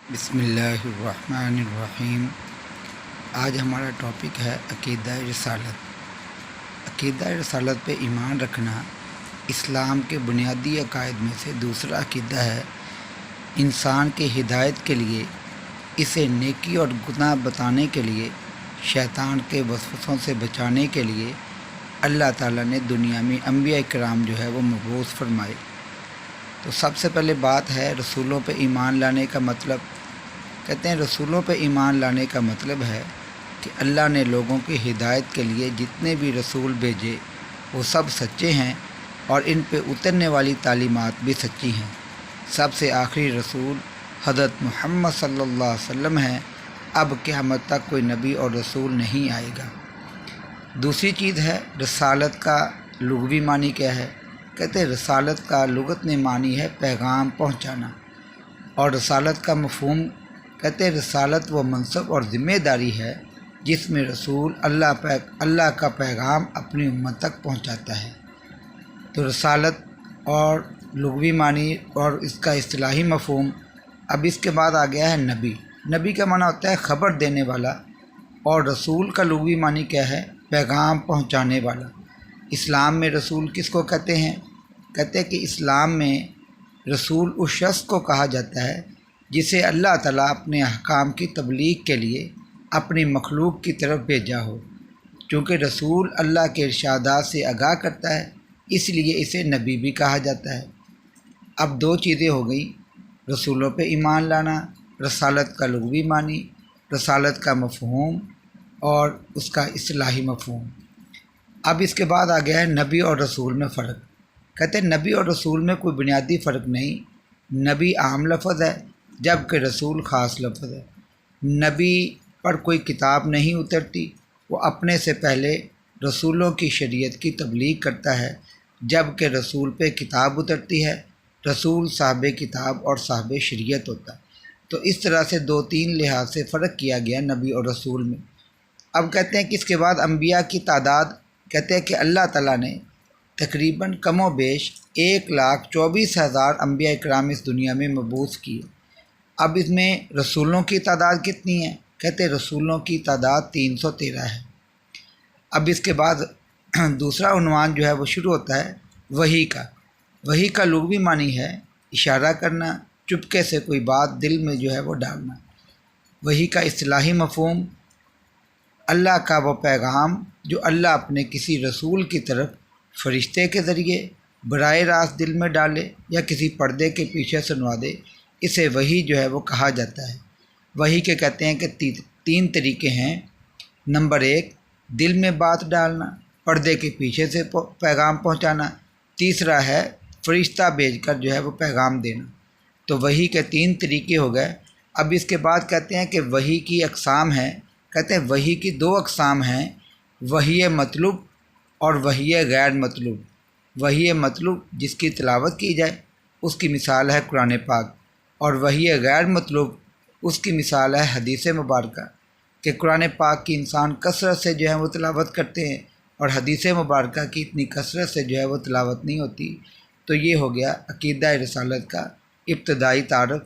بسم اللہ الرحمن الرحیم۔ آج ہمارا ٹاپک ہے عقیدہ رسالت۔ عقیدہ رسالت پہ ایمان رکھنا اسلام کے بنیادی عقائد میں سے دوسرا عقیدہ ہے۔ انسان کے ہدایت کے لیے، اسے نیکی اور گناہ بتانے کے لیے، شیطان کے وسوسوں سے بچانے کے لیے اللہ تعالیٰ نے دنیا میں انبیاء کرام جو ہے وہ مبعوث فرمائے۔ تو سب سے پہلے بات ہے رسولوں پہ ایمان لانے کا مطلب۔ کہتے ہیں رسولوں پہ ایمان لانے کا مطلب ہے کہ اللہ نے لوگوں کی ہدایت کے لیے جتنے بھی رسول بھیجے وہ سب سچے ہیں اور ان پہ اترنے والی تعلیمات بھی سچی ہیں۔ سب سے آخری رسول حضرت محمد صلی اللہ علیہ وسلم ہیں۔ اب قیامت تک کوئی نبی اور رسول نہیں آئے گا۔ دوسری چیز ہے رسالت کا لغوی معنی کیا ہے۔ کہتے ہیں رسالت کا لغت میں معنی ہے پیغام پہنچانا، اور رسالت کا مفہوم کہتے ہیں رسالت وہ منصب اور ذمہ داری ہے جس میں رسول اللہ کا پیغام اپنی امت تک پہنچاتا ہے۔ تو رسالت اور لغوی معنی اور اس کا اصطلاحی مفہوم۔ اب اس کے بعد آ گیا ہے نبی۔ نبی کا معنی ہوتا ہے خبر دینے والا، اور رسول کا لغوی معنی کیا ہے؟ پیغام پہنچانے والا۔ اسلام میں رسول کس کو کہتے ہیں؟ کہتے ہیں کہ اسلام میں رسول اس شخص کو کہا جاتا ہے جسے اللہ تعالیٰ اپنے احکام کی تبلیغ کے لیے اپنی مخلوق کی طرف بھیجا ہو۔ چونکہ رسول اللہ کے ارشادات سے آگاہ کرتا ہے، اس لیے اسے نبی بھی کہا جاتا ہے۔ اب دو چیزیں ہو گئیں، رسولوں پہ ایمان لانا، رسالت کا لغوی معنی، رسالت کا مفہوم اور اس کا اصطلاحی مفہوم۔ اب اس کے بعد آ گیا ہے نبی اور رسول میں فرق۔ کہتے ہیں نبی اور رسول میں کوئی بنیادی فرق نہیں۔ نبی عام لفظ ہے جبکہ رسول خاص لفظ ہے۔ نبی پر کوئی کتاب نہیں اترتی، وہ اپنے سے پہلے رسولوں کی شریعت کی تبلیغ کرتا ہے، جبکہ رسول پہ کتاب اترتی ہے۔ رسول صاحب کتاب اور صاحب شریعت ہوتا ہے۔ تو اس طرح سے دو تین لحاظ سے فرق کیا گیا نبی اور رسول میں۔ اب کہتے ہیں کہ اس کے بعد انبیاء کی تعداد، کہتے ہیں کہ اللہ تعالیٰ نے تقریباً کم و بیش 1,24,000 انبیاء اکرام اس دنیا میں مبعوث کیے۔ اب اس میں رسولوں کی تعداد کتنی ہے؟ کہتے ہیں رسولوں کی تعداد 313 ہے۔ اب اس کے بعد دوسرا عنوان جو ہے وہ شروع ہوتا ہے وحی کا۔ وحی کا لغوی معنی ہے اشارہ کرنا، چپکے سے کوئی بات دل میں جو ہے وہ ڈالنا۔ وحی کا اصطلاحی مفہوم اللہ کا وہ پیغام جو اللہ اپنے کسی رسول کی طرف فرشتے کے ذریعے براہ راست دل میں ڈالے یا کسی پردے کے پیچھے سنوا دے، اسے وحی جو ہے وہ کہا جاتا ہے۔ وحی کے کہتے ہیں کہ تین طریقے ہیں۔ نمبر 1 دل میں بات ڈالنا، پردے کے پیچھے سے پیغام پہنچانا۔ تیسرا ہے فرشتہ بھیج کر جو ہے وہ پیغام دینا۔ تو وحی کے 3 طریقے ہو گئے۔ اب اس کے بعد کہتے ہیں کہ وحی کی اقسام ہیں۔ کہتے ہیں وحی کی 2 اقسام ہیں، وحی مطلوب اور وحی غیر مطلوب۔ وحی مطلوب جس کی تلاوت کی جائے اس کی مثال ہے قرآن پاک، اور وحی غیر مطلوب اس کی مثال ہے حدیث مبارکہ، کہ قرآن پاک کی انسان کثرت سے جو ہے وہ تلاوت کرتے ہیں اور حدیث مبارکہ کی اتنی کثرت سے جو ہے وہ تلاوت نہیں ہوتی۔ تو یہ ہو گیا عقیدہ رسالت کا ابتدائی تعارف۔